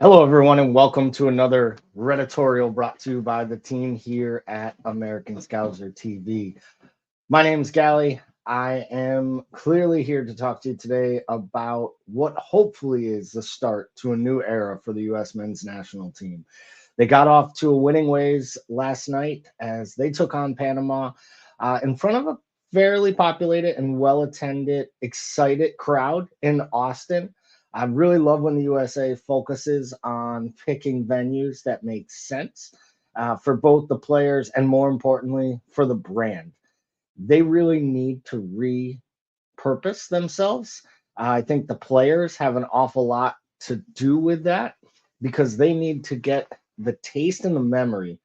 Hello, everyone, and welcome to another Redditorial brought to you by the team here at American Scouser TV. My name is Gally. I am clearly here to talk to you today about what hopefully is the start to a new era for the U.S. men's national team. They got off to a winning ways last night as they took on Panama in front of a fairly populated and well attended, excited crowd in Austin. I really love when the USA focuses on picking venues that make sense for both the players and, more importantly, for the brand. They really need to repurpose themselves. I think the players have an awful lot to do with that because they need to get the taste and the memory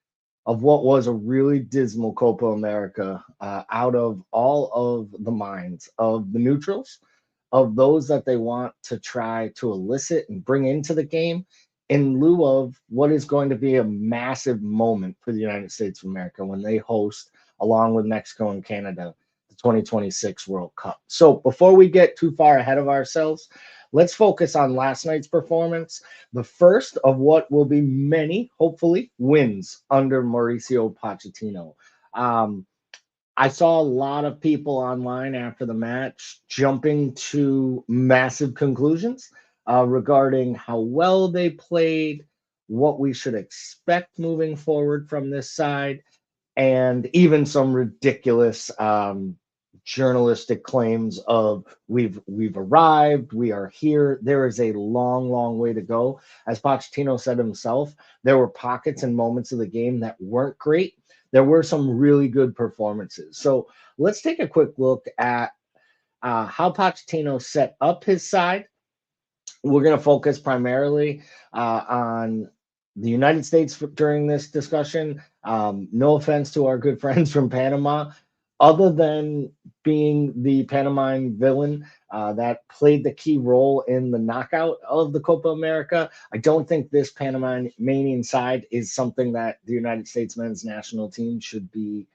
of what was a really dismal Copa America out of all of the minds of the neutrals, of those that they want to try to elicit and bring into the game in lieu of what is going to be a massive moment for the United States of America when they host, along with Mexico and Canada, the 2026 World Cup. So before we get too far ahead of ourselves, let's focus on last night's performance, the first of what will be many, hopefully, wins under Mauricio Pochettino. Um, I saw a lot of people online after the match jumping to massive conclusions regarding how well they played, what we should expect moving forward from this side, and even some ridiculous journalistic claims of we've arrived, we are here. There is a long, long way to go. As Pochettino said himself, there were pockets and moments of the game that weren't great. There were some really good performances. So let's take a quick look at how Pochettino set up his side. We're going to focus primarily on the United States during this discussion. No offense to our good friends from Panama, other than being the Panamanian villain that played the key role in the knockout of the Copa America. I don't think this Panamanian side is something that the United States men's national team should be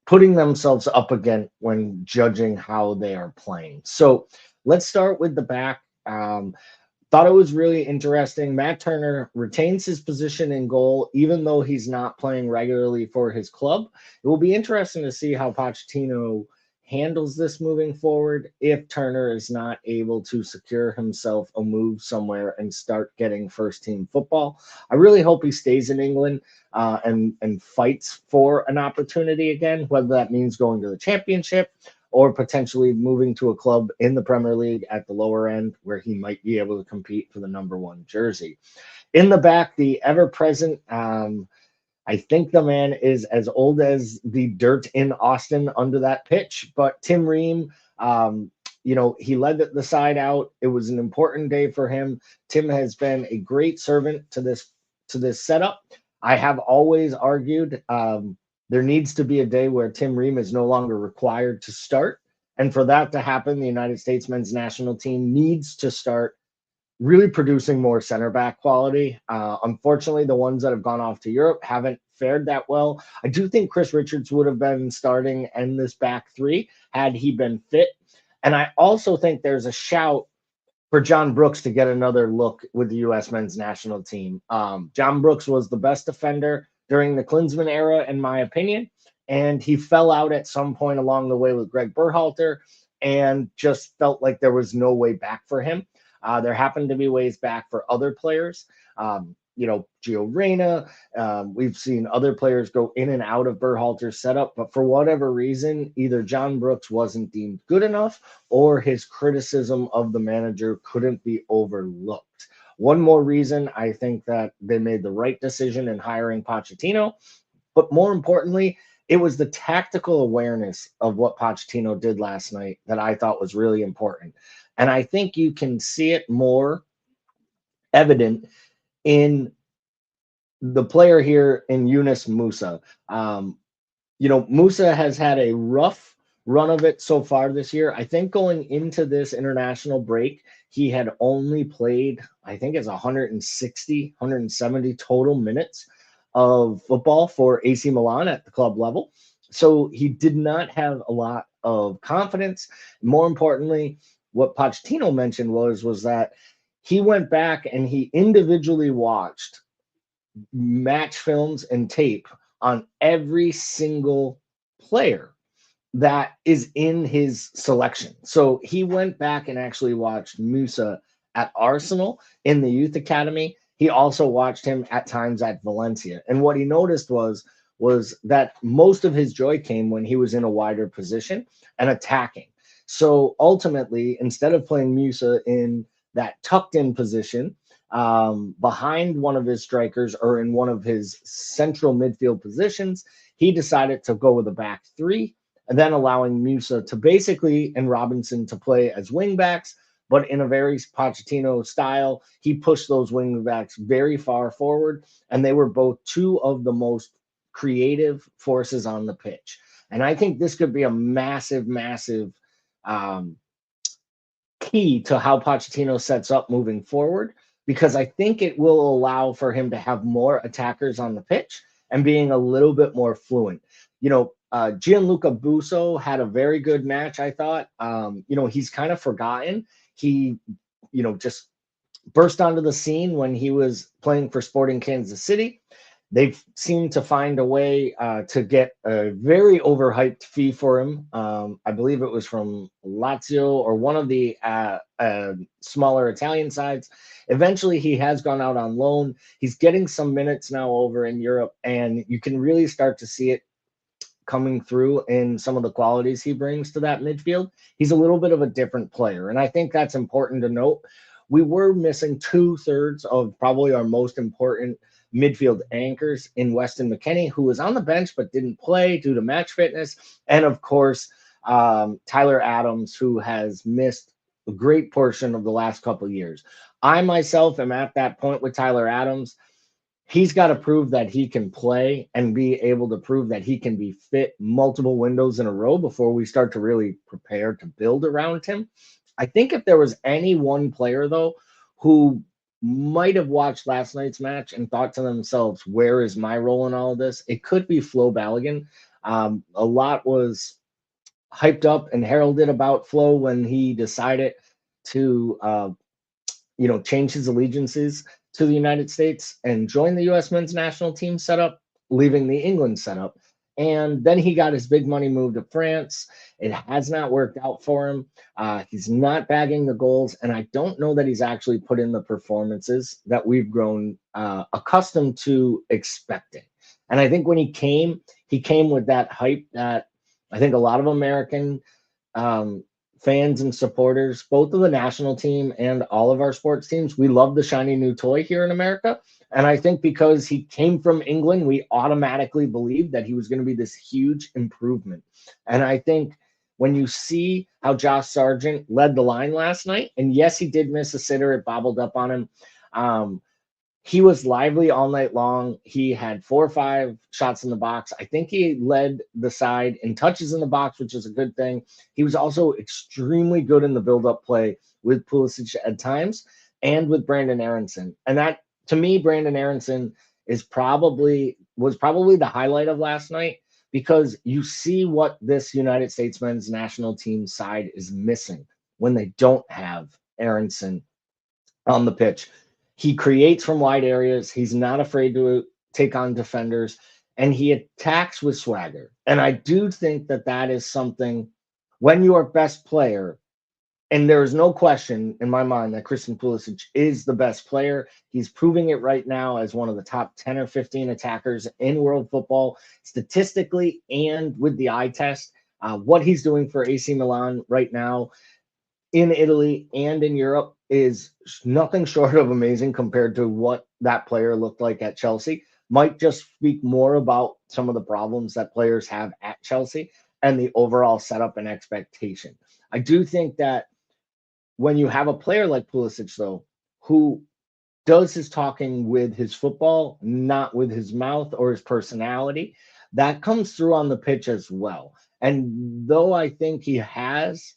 putting themselves up again when judging how they are playing. So let's start with the back. Thought it was really interesting. Matt Turner retains his position in goal, even though he's not playing regularly for his club. It will be interesting to see how Pochettino handles this moving forward if Turner is not able to secure himself a move somewhere and start getting first team football. I really hope he stays in England and fights for an opportunity again, whether that means going to the championship or potentially moving to a club in the Premier League at the lower end where he might be able to compete for the number one jersey. In the back, the ever present, I think the man is as old as the dirt in Austin under that pitch, but Tim Ream, he led the side out. It was an important day for him. Tim has been a great servant to this setup. I have always argued there needs to be a day where Tim Ream is no longer required to start. And for that to happen, the United States men's national team needs to start really producing more center back quality. Unfortunately, the ones that have gone off to Europe haven't fared that well. I do think Chris Richards would have been starting in this back three had he been fit. And I also think there's a shout for John Brooks to get another look with the U.S. men's national team. John Brooks was the best defender during the Klinsmann era, in my opinion, and he fell out at some point along the way with Greg Berhalter and just felt like there was no way back for him. There happened to be ways back for other players. Gio Reyna. We've seen other players go in and out of Berhalter's setup, but for whatever reason, either John Brooks wasn't deemed good enough or his criticism of the manager couldn't be overlooked. One more reason I think that they made the right decision in hiring Pochettino, but more importantly, it was the tactical awareness of what Pochettino did last night that I thought was really important. And I think you can see it more evident in the player here in Yunus Musa. Musa has had a rough run of it so far this year. I think going into this international break, he had only played, I think it's 160, 170 total minutes of football for AC Milan at the club level. So he did not have a lot of confidence. More importantly, what Pochettino mentioned was that He went back and he individually watched match films and tape on every single player that is in his selection. So he went back and actually watched Musa at Arsenal in the youth academy. He also watched him at times at Valencia. And what he noticed was that most of his joy came when he was in a wider position and attacking. So ultimately, instead of playing Musa in that tucked in position, behind one of his strikers or in one of his central midfield positions, he decided to go with a back three, and then allowing Musa to basically and Robinson to play as wingbacks, but in a very Pochettino style. He pushed those wingbacks very far forward, and they were both two of the most creative forces on the pitch. And I think this could be a massive, massive um, key to how Pochettino sets up moving forward, because I think it will allow for him to have more attackers on the pitch and being a little bit more fluent. Gianluca Busso had a very good match, I thought. He's kind of forgotten. He, just burst onto the scene when he was playing for Sporting Kansas City. They've seemed to find a way to get a very overhyped fee for him. I believe it was from Lazio or one of the smaller Italian sides. Eventually, he has gone out on loan. He's getting some minutes now over in Europe, and you can really start to see it coming through in some of the qualities he brings to that midfield. He's a little bit of a different player, and I think that's important to note. We were missing 2/3 of probably our most important midfield anchors in Weston McKennie, who was on the bench but didn't play due to match fitness, and of course Tyler Adams, who has missed a great portion of the last couple of years. I myself am at that point with Tyler Adams. He's got to prove that he can play and be able to prove that he can be fit multiple windows in a row before we start to really prepare to build around him. I think if there was any one player, though, who might have watched last night's match and thought to themselves, where is my role in all of this? It could be Flo Balogun. A lot was hyped up and heralded about Flo when he decided to change his allegiances to the United States and join the U.S. men's national team setup, leaving the England setup. And then he got his big money move to France. It has not worked out for him. He's not bagging the goals, and I don't know that he's actually put in the performances that we've grown accustomed to expecting. And I think when he came with that hype that I think a lot of American fans and supporters, both of the national team and all of our sports teams, we love the shiny new toy here in America. And I think because he came from England, we automatically believed that he was going to be this huge improvement. And I think when you see how Josh Sargent led the line last night, and yes, he did miss a sitter, it bobbled up on him. He was lively all night long. He had 4 or 5 shots in the box. I think he led the side in touches in the box, which is a good thing. He was also extremely good in the build-up play with Pulisic at times and with Brandon Aronson. And that, to me, Brandon Aronson was probably the highlight of last night, because you see what this United States men's national team side is missing when they don't have Aronson on the pitch. He creates from wide areas. He's not afraid to take on defenders, and he attacks with swagger. And I do think that that is something when your best player, and there is no question in my mind that Christian Pulisic is the best player. He's proving it right now as one of the top 10 or 15 attackers in world football, statistically and with the eye test. What he's doing for AC Milan right now in Italy and in Europe is nothing short of amazing compared to what that player looked like at Chelsea. Might just speak more about some of the problems that players have at Chelsea and the overall setup and expectation. I do think that when you have a player like Pulisic, though, who does his talking with his football, not with his mouth or his personality, that comes through on the pitch as well. And though I think he has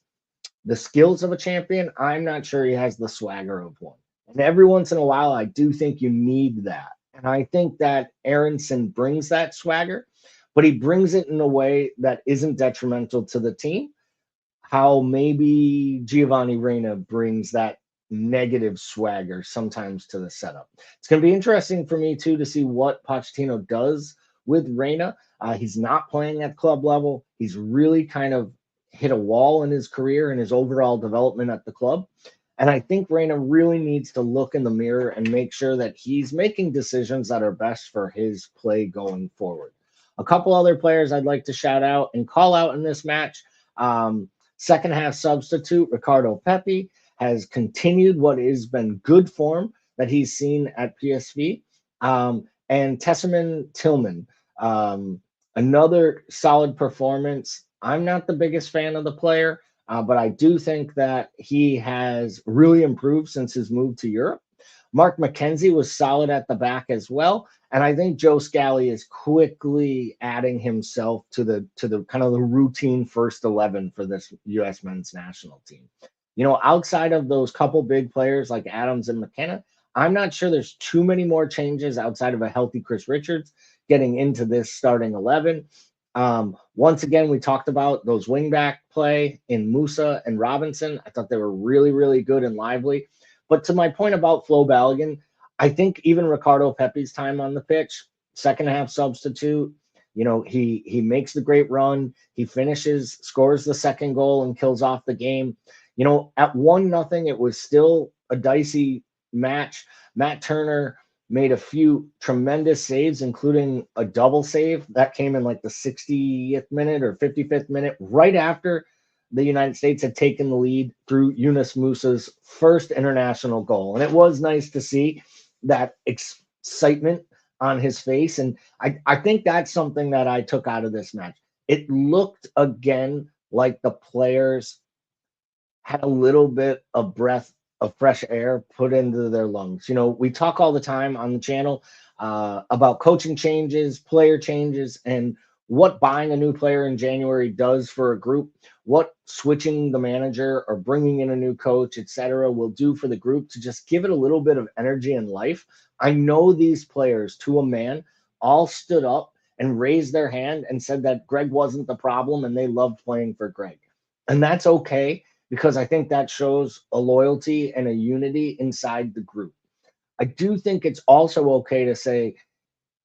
the skills of a champion, I'm not sure he has the swagger of one. And every once in a while, I do think you need that. And I think that Aronson brings that swagger, but he brings it in a way that isn't detrimental to the team. How maybe Giovanni Reina brings that negative swagger sometimes to the setup. It's going to be interesting for me too to see what Pochettino does with Reina. He's not playing at club level. He's really kind of hit a wall in his career and his overall development at the club. And I think Reina really needs to look in the mirror and make sure that he's making decisions that are best for his play going forward. A couple other players I'd like to shout out and call out in this match. Second half substitute Ricardo Pepi has continued what has been good form that he's seen at PSV. And Tesserman Tillman, another solid performance. I'm not the biggest fan of the player, but I do think that he has really improved since his move to Europe. Mark McKenzie was solid at the back as well, and I think Joe Scally is quickly adding himself to the kind of the routine first 11 for this U.S. men's national team. Outside of those couple big players like Adams and McKenna, I'm not sure there's too many more changes outside of a healthy Chris Richards getting into this starting 11. Once again, we talked about those wingback play in Musa and Robinson. I thought they were really, really good and lively. But to my point about Flo Balogun, I think even Ricardo Pepi's time on the pitch, second half substitute, he makes the great run. He finishes, scores the second goal, and kills off the game. At 1-0, it was still a dicey match. Matt Turner made a few tremendous saves, including a double save that came in like the 60th minute or 55th minute, right after the United States had taken the lead through Yunus Musa's first international goal. And it was nice to see that excitement on his face. And I think that's something that I took out of this match. It looked again like the players had a little bit of breath of fresh air put into their lungs. We talk all the time on the channel about coaching changes, player changes, and what buying a new player in January does for a group, what switching the manager or bringing in a new coach, etc., will do for the group to just give it a little bit of energy and life. I know these players, to a man, all stood up and raised their hand and said that Greg wasn't the problem and they loved playing for Greg. And that's okay, because I think that shows a loyalty and a unity inside the group. I do think it's also okay to say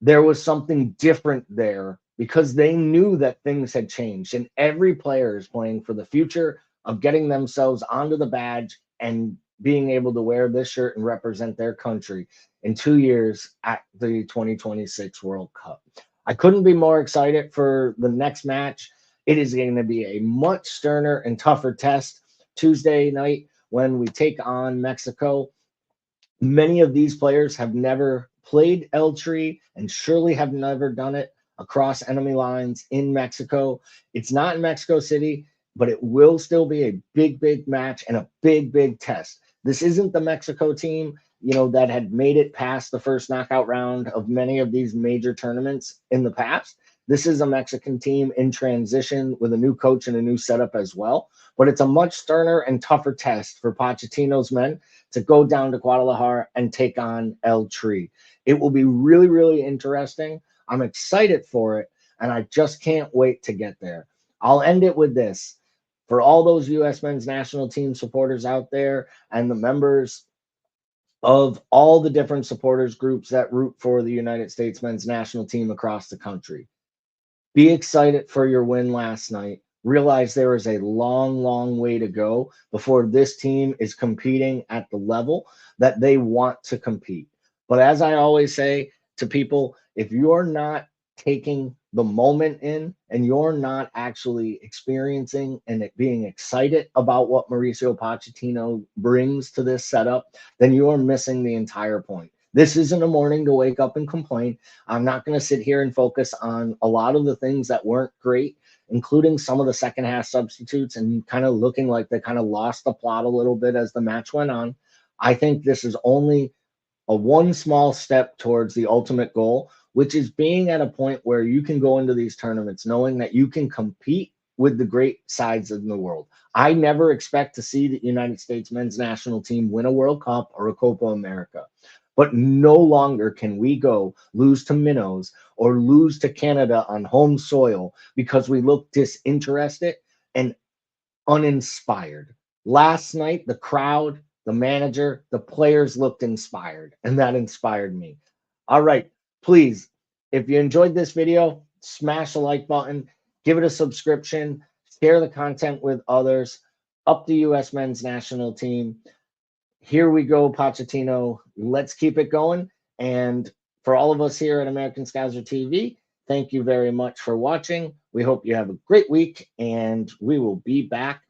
there was something different there because they knew that things had changed, and every player is playing for the future of getting themselves onto the badge and being able to wear this shirt and represent their country in 2 years at the 2026 World Cup. I couldn't be more excited for the next match. It is going to be a much sterner and tougher test Tuesday night when we take on Mexico. Many of these players have never played El Tri and surely have never done it across enemy lines in Mexico. It's not in Mexico City, but it will still be a big, big match and a big, big test. This isn't the Mexico team, that had made it past the first knockout round of many of these major tournaments in the past. This is a Mexican team in transition with a new coach and a new setup as well. But it's a much sterner and tougher test for Pochettino's men to go down to Guadalajara and take on El Tri. It will be really, really interesting. I'm excited for it, and I just can't wait to get there. I'll end it with this. For all those U.S. men's national team supporters out there and the members of all the different supporters groups that root for the United States men's national team across the country, be excited for your win last night. Realize there is a long, long way to go before this team is competing at the level that they want to compete. But as I always say to people, if you're not taking the moment in and you're not actually experiencing and being excited about what Mauricio Pochettino brings to this setup, then you are missing the entire point. This isn't a morning to wake up and complain. I'm not going to sit here and focus on a lot of the things that weren't great, including some of the second half substitutes and kind of looking like they kind of lost the plot a little bit as the match went on. I think this is only a one small step towards the ultimate goal, which is being at a point where you can go into these tournaments knowing that you can compete with the great sides in the world. I never expect to see the United States men's national team win a World Cup or a Copa America. But no longer can we go lose to minnows or lose to Canada on home soil because we look disinterested and uninspired. Last night, the crowd, the manager, the players looked inspired, and that inspired me. All right, please, if you enjoyed this video, smash the like button, give it a subscription, share the content with others. Up the U.S. men's national team. Here we go, Pochettino. Let's keep it going. And for all of us here at American Scouser TV, thank you very much for watching. We hope you have a great week, and we will be back